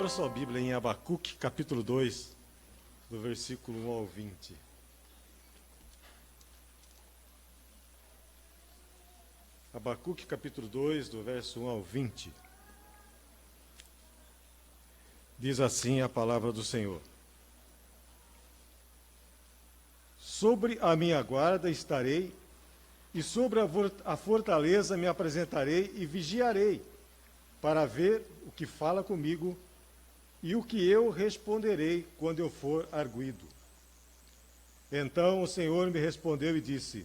Abra sua Bíblia em Abacuque, capítulo 2, do versículo 1 ao 20. Abacuque, capítulo 2, do verso 1 ao 20. Diz assim a palavra do Senhor. Sobre a minha guarda estarei, e sobre a fortaleza me apresentarei e vigiarei, para ver o que fala comigo e o que eu responderei quando eu for arguido. Então o Senhor me respondeu e disse: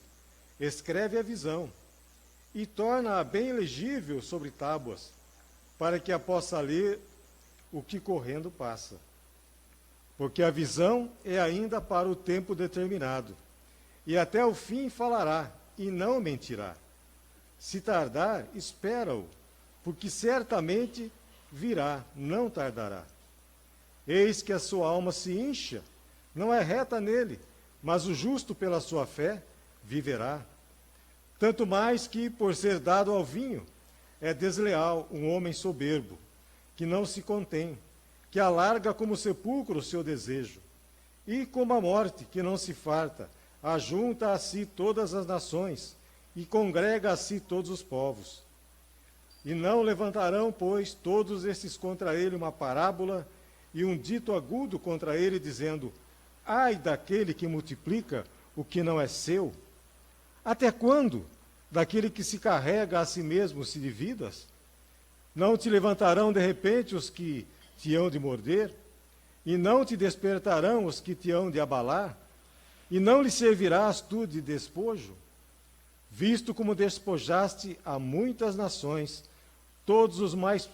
escreve a visão e torna-a bem legível sobre tábuas, para que a possa ler o que correndo passa. Porque a visão é ainda para o tempo determinado, e até o fim falará, e não mentirá. Se tardar, espera-o, porque certamente virá, não tardará. Eis que a sua alma se incha, não é reta nele, mas o justo pela sua fé viverá. Tanto mais que, por ser dado ao vinho, é desleal um homem soberbo, que não se contém, que alarga como sepulcro o seu desejo, e como a morte, que não se farta, ajunta a si todas as nações, e congrega a si todos os povos. E não levantarão, pois, todos estes contra ele uma parábola e um dito agudo contra ele, dizendo: ai daquele que multiplica o que não é seu? Até quando daquele que se carrega a si mesmo se dividas? Não te levantarão de repente os que te hão de morder? E não te despertarão os que te hão de abalar? E não lhe servirás tu de despojo? Visto como despojaste a muitas nações, todos os mais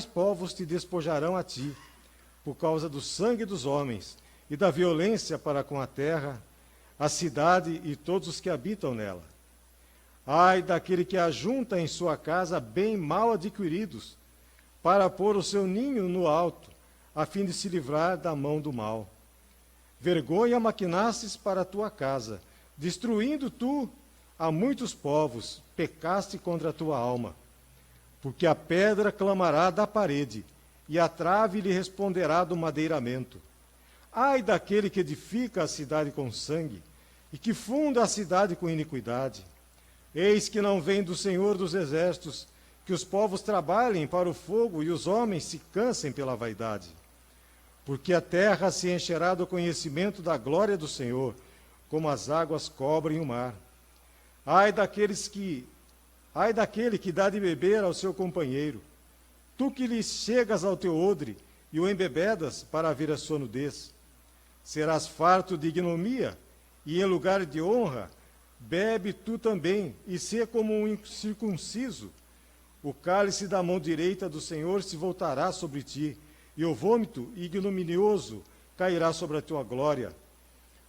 povos te despojarão a ti, por causa do sangue dos homens e da violência para com a terra, a cidade e todos os que habitam nela. Ai daquele que ajunta em sua casa bem mal adquiridos, para pôr o seu ninho no alto, a fim de se livrar da mão do mal. Vergonha maquinastes para a tua casa, destruindo tu a muitos povos, pecaste contra a tua alma. Porque a pedra clamará da parede, e a trave lhe responderá do madeiramento. Ai daquele que edifica a cidade com sangue, e que funda a cidade com iniquidade. Eis que não vem do Senhor dos exércitos, que os povos trabalhem para o fogo e os homens se cansem pela vaidade. Porque a terra se encherá do conhecimento da glória do Senhor, como as águas cobrem o mar. Ai daquele que dá de beber ao seu companheiro, tu que lhe chegas ao teu odre e o embebedas para ver a sua nudez. Serás farto de ignomia, e em lugar de honra, bebe tu também, e sê como um incircunciso. O cálice da mão direita do Senhor se voltará sobre ti, e o vômito ignominioso cairá sobre a tua glória.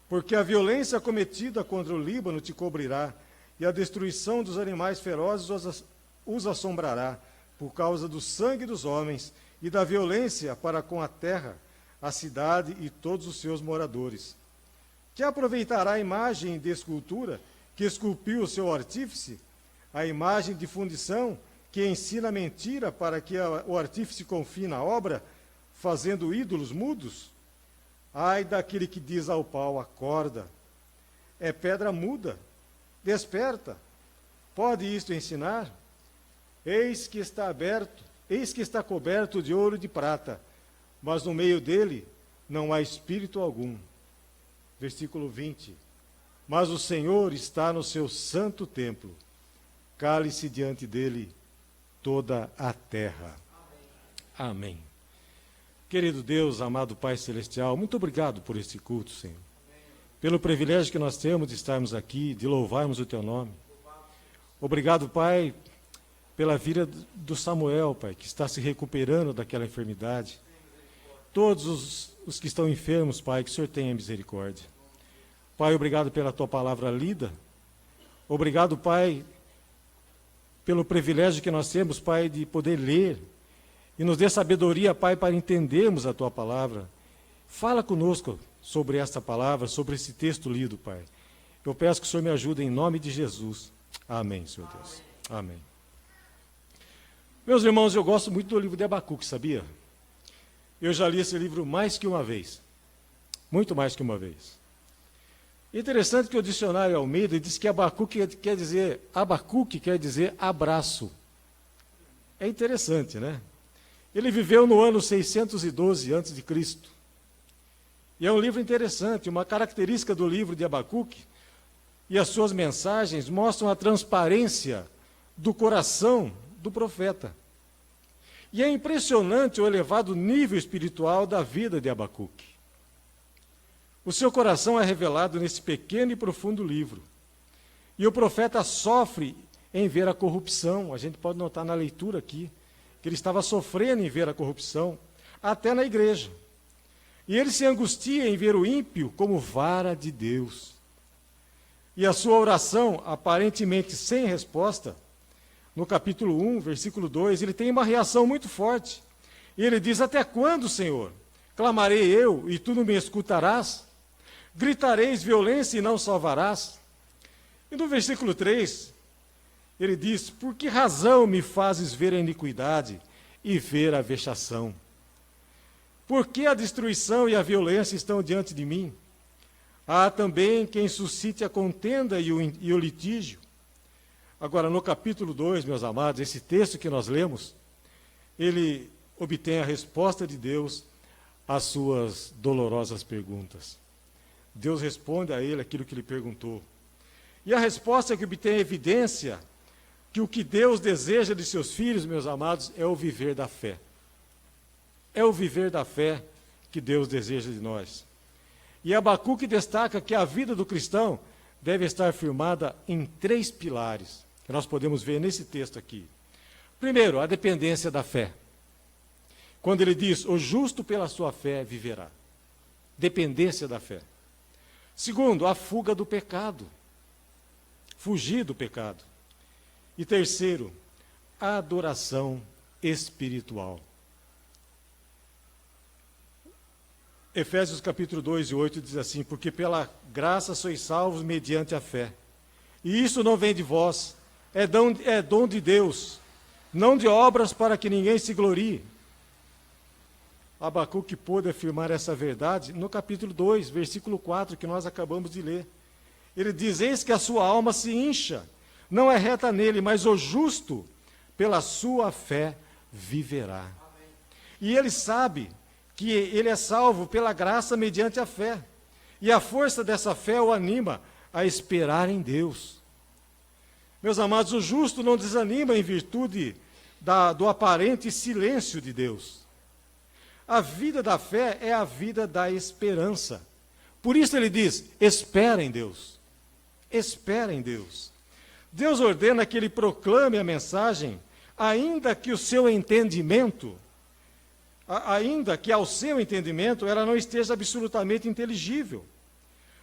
Porque a violência cometida contra o Líbano te cobrirá, e a destruição dos animais ferozes os assombrará, por causa do sangue dos homens e da violência para com a terra, a cidade e todos os seus moradores. Que aproveitará a imagem de escultura que esculpiu o seu artífice, a imagem de fundição que ensina mentira para que o artífice confie na obra, fazendo ídolos mudos? Ai daquele que diz ao pau: acorda, é pedra muda, desperta, pode isto ensinar? Eis que está coberto de ouro e de prata, mas no meio dele não há espírito algum. Versículo 20. Mas o Senhor está no seu santo templo, cale-se diante dele toda a terra. Amém. Querido Deus, amado Pai Celestial, muito obrigado por este culto, Senhor. Pelo privilégio que nós temos de estarmos aqui, de louvarmos o Teu nome. Obrigado, Pai, pela vida do Samuel, Pai, que está se recuperando daquela enfermidade. Todos os que estão enfermos, Pai, que o Senhor tenha misericórdia. Pai, obrigado pela Tua palavra lida. Obrigado, Pai, pelo privilégio que nós temos, Pai, de poder ler. E nos dê sabedoria, Pai, para entendermos a Tua palavra. Fala conosco sobre esta palavra, sobre esse texto lido, Pai. Eu peço que o Senhor me ajude em nome de Jesus. Amém, Senhor Deus. Amém. Meus irmãos, eu gosto muito do livro de Abacuque, sabia? Eu já li esse livro mais que uma vez, muito mais que uma vez. Interessante que o dicionário Almeida diz que Abacuque quer dizer abraço. É interessante, né? Ele viveu no ano 612 a.C. E é um livro interessante. Uma característica do livro de Abacuque e as suas mensagens mostram a transparência do coração do profeta. E é impressionante o elevado nível espiritual da vida de Abacuque. O seu coração é revelado nesse pequeno e profundo livro. E o profeta sofre em ver a corrupção. A gente pode notar na leitura aqui que ele estava sofrendo em ver a corrupção, até na igreja. E ele se angustia em ver o ímpio como vara de Deus. E a sua oração, aparentemente sem resposta, no capítulo 1, versículo 2, ele tem uma reação muito forte. E ele diz: até quando, Senhor? Clamarei eu e tu não me escutarás? Gritareis violência e não salvarás? E no versículo 3, ele diz: por que razão me fazes ver a iniquidade e ver a vexação? Por que a destruição e a violência estão diante de mim? Há também quem suscite a contenda e o litígio. Agora, no capítulo 2, meus amados, esse texto que nós lemos, ele obtém a resposta de Deus às suas dolorosas perguntas. Deus responde a ele aquilo que ele perguntou. E a resposta é que obtém evidência que o que Deus deseja de seus filhos, meus amados, é o viver da fé. É o viver da fé que Deus deseja de nós. E Abacuque destaca que a vida do cristão deve estar firmada em 3 pilares, que nós podemos ver nesse texto aqui. Primeiro, a dependência da fé. Quando ele diz: o justo pela sua fé viverá. Dependência da fé. Segundo, a fuga do pecado. Fugir do pecado. E terceiro, a adoração espiritual. Efésios capítulo 2 e 8 diz assim: porque pela graça sois salvos mediante a fé. E isso não vem de vós, é dom de Deus, não de obras para que ninguém se glorie. Abacuque pôde afirmar essa verdade no capítulo 2, versículo 4, que nós acabamos de ler. Ele diz: eis que a sua alma se incha, não é reta nele, mas o justo, pela sua fé, viverá. Amém. E ele sabe que ele é salvo pela graça mediante a fé. E a força dessa fé o anima a esperar em Deus. Meus amados, o justo não desanima em virtude do aparente silêncio de Deus. A vida da fé é a vida da esperança. Por isso ele diz: espera em Deus. Espera em Deus. Deus ordena que ele proclame a mensagem, ainda que ao seu entendimento ela não esteja absolutamente inteligível.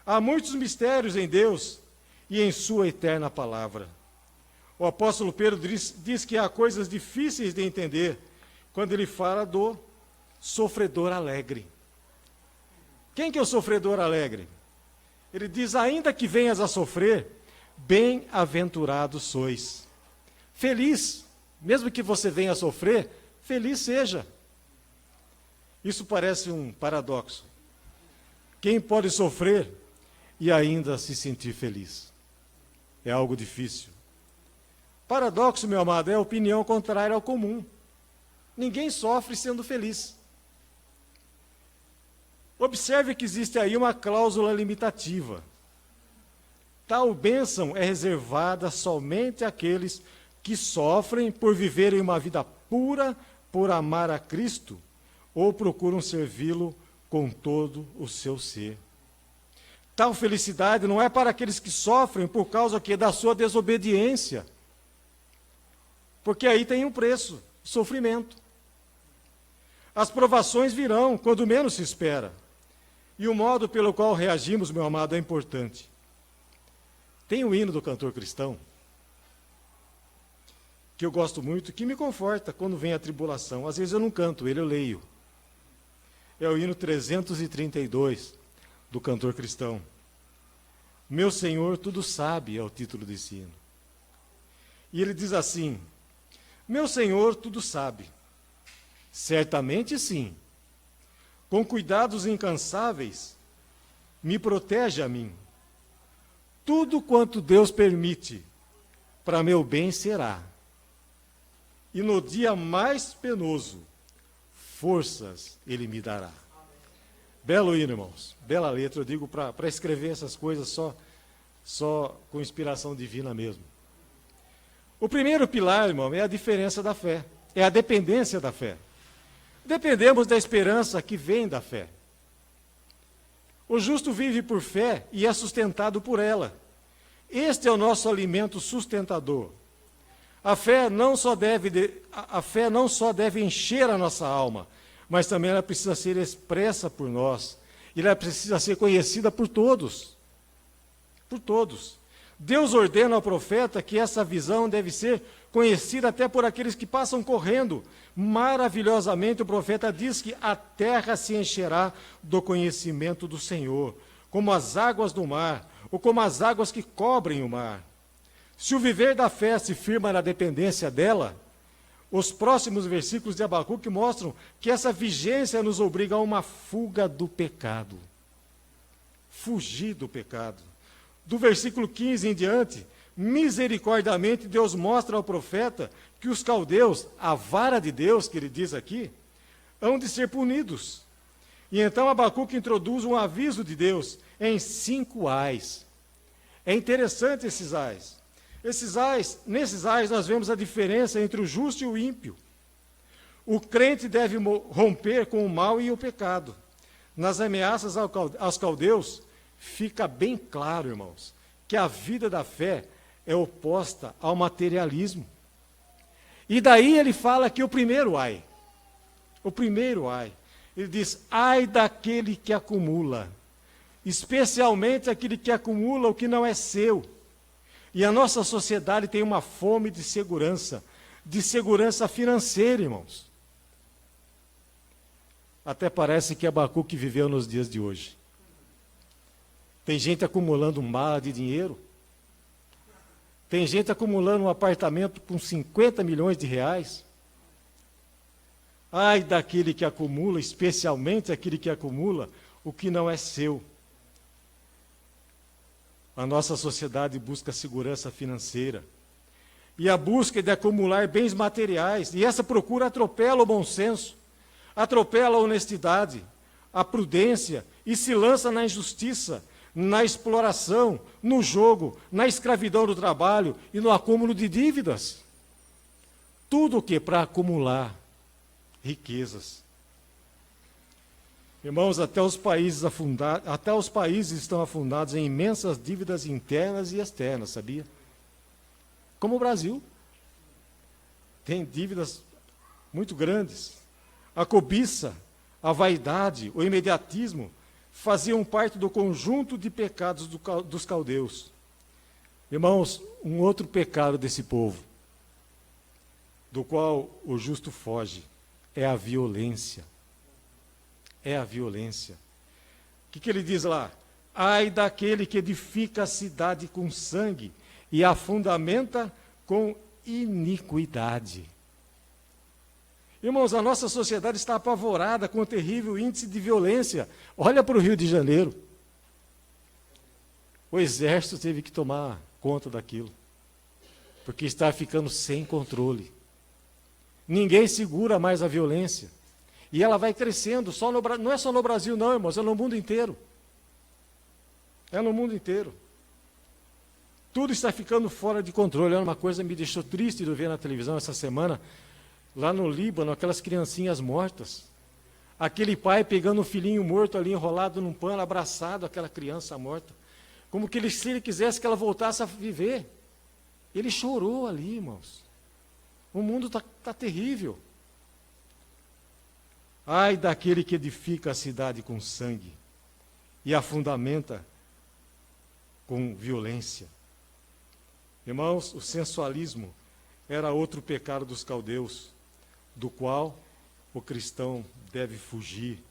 Há muitos mistérios em Deus e em sua eterna palavra. O apóstolo Pedro diz que há coisas difíceis de entender quando ele fala do sofredor alegre. Quem que é o sofredor alegre? Ele diz: ainda que venhas a sofrer, bem-aventurados sois. Feliz, mesmo que você venha a sofrer, feliz seja. Isso parece um paradoxo. Quem pode sofrer e ainda se sentir feliz? É algo difícil. Paradoxo, meu amado, é a opinião contrária ao comum. Ninguém sofre sendo feliz. Observe que existe aí uma cláusula limitativa. Tal bênção é reservada somente àqueles que sofrem por viverem uma vida pura, por amar a Cristo, ou procuram servi-lo com todo o seu ser. Tal felicidade não é para aqueles que sofrem por causa da sua desobediência. Porque aí tem um preço, sofrimento. As provações virão quando menos se espera. E o modo pelo qual reagimos, meu amado, é importante. Tem um hino do cantor cristão, que eu gosto muito, que me conforta quando vem a tribulação. Às vezes eu não canto ele, eu leio. É o hino 332, do cantor cristão. Meu Senhor tudo sabe, é o título desse hino. E ele diz assim: meu Senhor tudo sabe. Certamente sim, com cuidados incansáveis, me protege a mim. Tudo quanto Deus permite, para meu bem será. E no dia mais penoso, forças Ele me dará. Belo hino, irmãos. Bela letra, eu digo, para escrever essas coisas só com inspiração divina mesmo. O primeiro pilar, irmão, é a diferença da fé. É a dependência da fé. Dependemos da esperança que vem da fé. O justo vive por fé e é sustentado por ela. Este é o nosso alimento sustentador. A fé não só deve encher a nossa alma, mas também ela precisa ser expressa por nós. E ela precisa ser conhecida por todos. Por todos. Deus ordena ao profeta que essa visão deve ser conhecida até por aqueles que passam correndo. Maravilhosamente o profeta diz que a terra se encherá do conhecimento do Senhor, como as águas do mar, ou como as águas que cobrem o mar. Se o viver da fé se firma na dependência dela, os próximos versículos de Abacuque mostram que essa vigência nos obriga a uma fuga do pecado. Fugir do pecado. Do versículo 15 em diante, misericordiamente Deus mostra ao profeta que os caldeus, a vara de Deus, que ele diz aqui, hão de ser punidos. E então Abacuque introduz um aviso de Deus em 5 ais. É interessante esses ais. Nesses ais nós vemos a diferença entre o justo e o ímpio. O crente deve romper com o mal e o pecado. Nas ameaças aos caldeus, fica bem claro, irmãos, que a vida da fé é oposta ao materialismo. E daí ele fala que o primeiro ai, ele diz, ai daquele que acumula, especialmente aquele que acumula o que não é seu. E a nossa sociedade tem uma fome de segurança financeira, irmãos. Até parece que Abacuque viveu nos dias de hoje. Tem gente acumulando mala de dinheiro. Tem gente acumulando um apartamento com 50 milhões de reais. Ai daquele que acumula, especialmente aquele que acumula o que não é seu. A nossa sociedade busca segurança financeira. E a busca de acumular bens materiais. E essa procura atropela o bom senso, atropela a honestidade, a prudência e se lança na injustiça, na exploração, no jogo, na escravidão do trabalho e no acúmulo de dívidas. Tudo o que? Para acumular riquezas. Irmãos, até os países estão afundados em imensas dívidas internas e externas, sabia? Como o Brasil. Tem dívidas muito grandes. A cobiça, a vaidade, o imediatismo faziam parte do conjunto de pecados dos caldeus. Irmãos, um outro pecado desse povo, do qual o justo foge, é a violência. É a violência. O que ele diz lá? Ai daquele que edifica a cidade com sangue e a fundamenta com iniquidade. Irmãos, a nossa sociedade está apavorada com o terrível índice de violência. Olha para o Rio de Janeiro. O exército teve que tomar conta daquilo, porque está ficando sem controle. Ninguém segura mais a violência. E ela vai crescendo, não é só no Brasil não, irmãos, é no mundo inteiro. É no mundo inteiro. Tudo está ficando fora de controle. Uma coisa me deixou triste de ver na televisão essa semana, lá no Líbano, aquelas criancinhas mortas. Aquele pai pegando um filhinho morto ali, enrolado num pano, abraçado àquela criança morta. Como que se ele quisesse que ela voltasse a viver. Ele chorou ali, irmãos. O mundo está terrível. Ai daquele que edifica a cidade com sangue e a fundamenta com violência. Irmãos, o sensualismo era outro pecado dos caldeus, do qual o cristão deve fugir.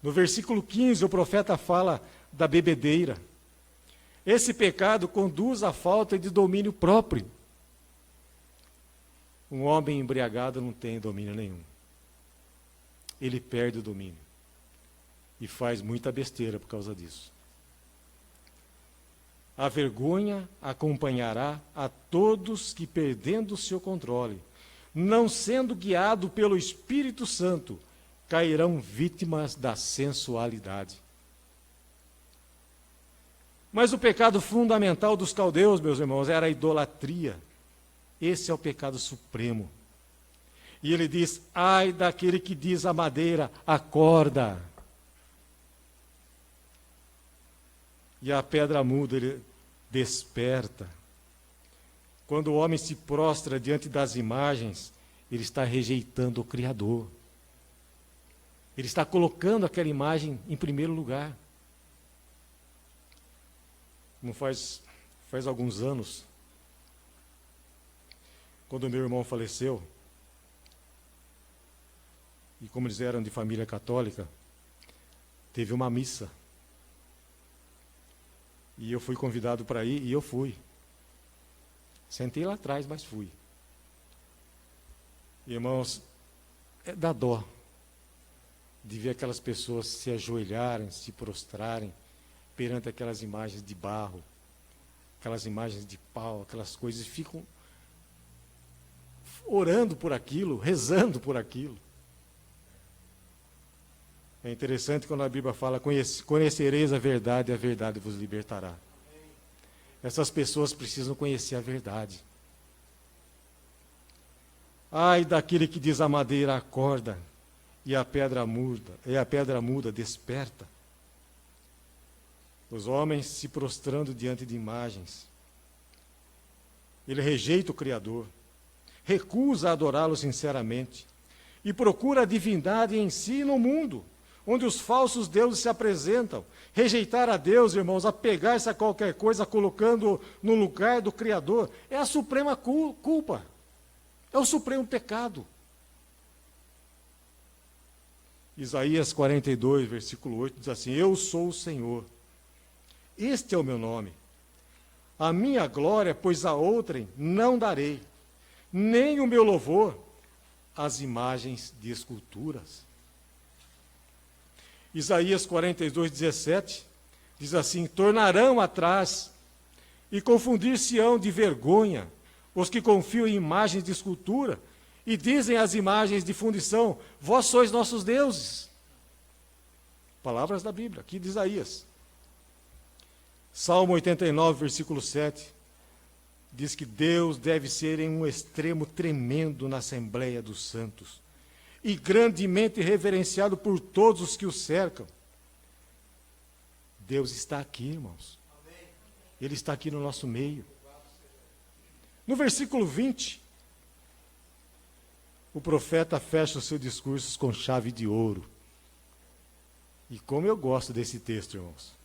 No versículo 15, o profeta fala da bebedeira. Esse pecado conduz à falta de domínio próprio. Um homem embriagado não tem domínio nenhum. Ele perde o domínio. e faz muita besteira por causa disso. A vergonha acompanhará a todos que, perdendo o seu controle, não sendo guiado pelo Espírito Santo, cairão vítimas da sensualidade. Mas o pecado fundamental dos caldeus, meus irmãos, era a idolatria. Esse é o pecado supremo. E ele diz: ai daquele que diz à madeira, acorda. E a pedra muda, ele desperta. Quando o homem se prostra diante das imagens, ele está rejeitando o Criador. Ele está colocando aquela imagem em primeiro lugar. Não faz alguns anos, quando meu irmão faleceu, e como eles eram de família católica, teve uma missa. E eu fui convidado para ir, e eu fui. Sentei lá atrás, mas fui. Irmãos, dá dó de ver aquelas pessoas se ajoelharem, se prostrarem perante aquelas imagens de barro, aquelas imagens de pau, aquelas coisas, e ficam orando por aquilo, rezando por aquilo. É interessante quando a Bíblia fala: conhecereis a verdade vos libertará. Essas pessoas precisam conhecer a verdade. Ai daquele que diz à madeira, acorda, e a pedra muda, desperta. Os homens se prostrando diante de imagens. Ele rejeita o Criador, recusa adorá-lo sinceramente, e procura a divindade em si e no mundo, onde os falsos deuses se apresentam. Rejeitar a Deus, irmãos, apegar-se a qualquer coisa, colocando no lugar do Criador, é a suprema culpa, é o supremo pecado. Isaías 42, versículo 8, diz assim: eu sou o Senhor, este é o meu nome. A minha glória, pois a outrem não darei, nem o meu louvor às imagens de esculturas. Isaías 42, 17, diz assim: tornarão atrás e confundir-se-ão de vergonha os que confiam em imagens de escultura e dizem às imagens de fundição: vós sois nossos deuses. Palavras da Bíblia, aqui de Isaías. Salmo 89, versículo 7, diz que Deus deve ser em um extremo tremendo na Assembleia dos Santos e grandemente reverenciado por todos os que o cercam. Deus está aqui, irmãos. Ele está aqui no nosso meio. No versículo 20, o profeta fecha o seu discurso com chave de ouro. E como eu gosto desse texto, irmãos.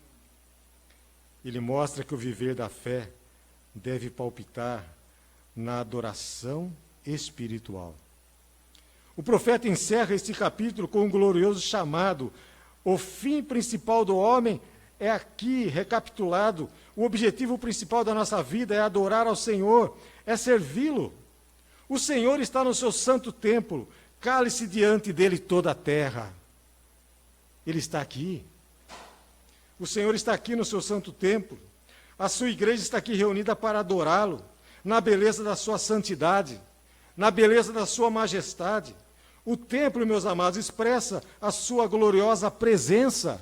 Ele mostra que o viver da fé deve palpitar na adoração espiritual. O profeta encerra este capítulo com um glorioso chamado. O fim principal do homem é aqui recapitulado. O objetivo principal da nossa vida é adorar ao Senhor, é servi-lo. O Senhor está no seu santo templo, cale-se diante dele toda a terra. Ele está aqui. O Senhor está aqui no seu santo templo. A sua igreja está aqui reunida para adorá-lo, na beleza da sua santidade, na beleza da sua majestade. O templo, meus amados, expressa a sua gloriosa presença.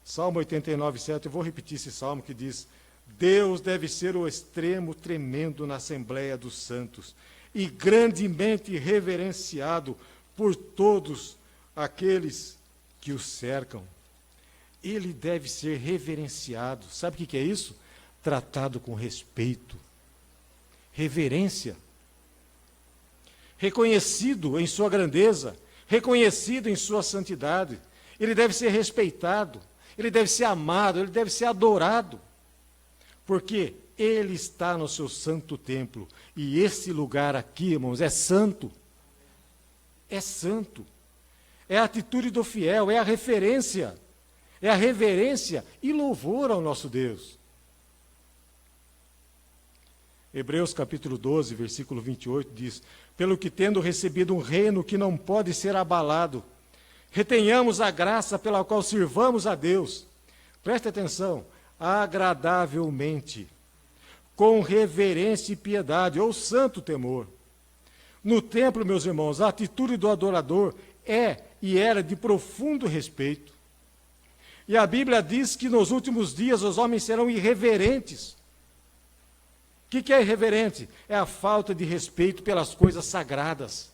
Salmo 89, 7, eu vou repetir esse salmo que diz: Deus deve ser o extremo tremendo na Assembleia dos Santos e grandemente reverenciado por todos aqueles que o cercam. Ele deve ser reverenciado. Sabe o que é isso? Tratado com respeito, reverência. Reconhecido em sua grandeza, reconhecido em sua santidade. Ele deve ser respeitado, ele deve ser amado, ele deve ser adorado. Porque ele está no seu santo templo. E esse lugar aqui, irmãos, é santo. É santo. É a atitude do fiel, é a referência. É a reverência e louvor ao nosso Deus. Hebreus capítulo 12, versículo 28 diz: pelo que tendo recebido um reino que não pode ser abalado, Retenhamos a graça pela qual sirvamos a Deus. Preste atenção, agradavelmente, com reverência e piedade, ou santo temor. No templo, meus irmãos, a atitude do adorador é e era de profundo respeito. E a Bíblia diz que nos últimos dias os homens serão irreverentes. O que é irreverente? É a falta de respeito pelas coisas sagradas.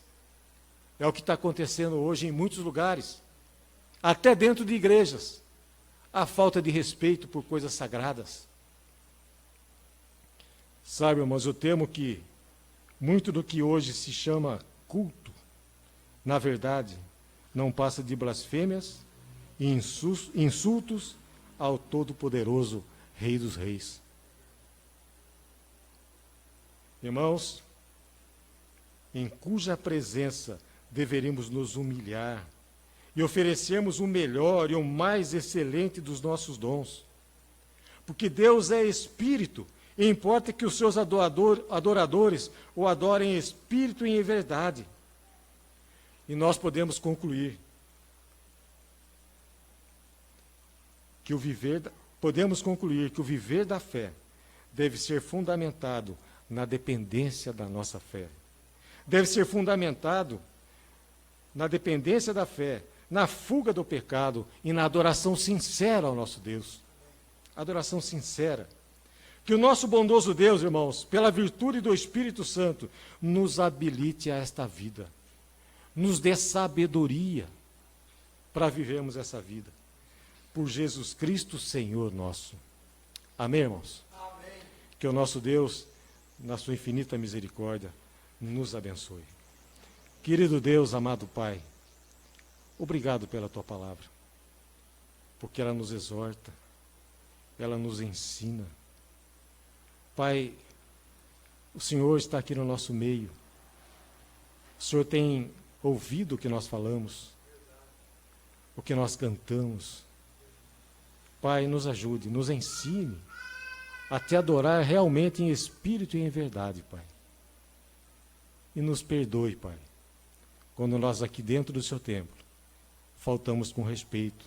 É o que está acontecendo hoje em muitos lugares, até dentro de igrejas. A falta de respeito por coisas sagradas. Sabe, irmãos, eu temo que muito do que hoje se chama culto, na verdade, não passa de blasfêmias e insultos ao Todo-Poderoso Rei dos Reis. Irmãos, em cuja presença deveríamos nos humilhar e oferecermos o melhor e o mais excelente dos nossos dons. Porque Deus é Espírito, e importa que os seus adoradores o adorem em espírito e em verdade. E nós podemos concluir que o viver da fé deve ser fundamentado na dependência da nossa fé. Deve ser fundamentado na dependência da fé, na fuga do pecado e na adoração sincera ao nosso Deus. Adoração sincera. Que o nosso bondoso Deus, irmãos, pela virtude do Espírito Santo, nos habilite a esta vida. Nos dê sabedoria para vivermos essa vida. Por Jesus Cristo, Senhor nosso. Amém, irmãos? Amém. Que o nosso Deus, na sua infinita misericórdia, nos abençoe. Querido Deus, amado Pai, obrigado pela Tua palavra, porque ela nos exorta, ela nos ensina. Pai, o Senhor está aqui no nosso meio. O Senhor tem ouvido o que nós falamos, o que nós cantamos. Pai, nos ajude, nos ensine a Te adorar realmente em espírito e em verdade, Pai. E nos perdoe, Pai, quando nós aqui dentro do Seu templo faltamos com respeito,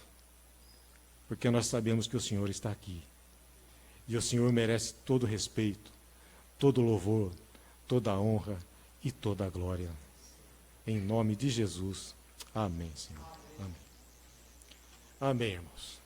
porque nós sabemos que o Senhor está aqui. E o Senhor merece todo respeito, todo louvor, toda honra e toda glória. Em nome de Jesus. Amém, Senhor. Amém. Amém, irmãos.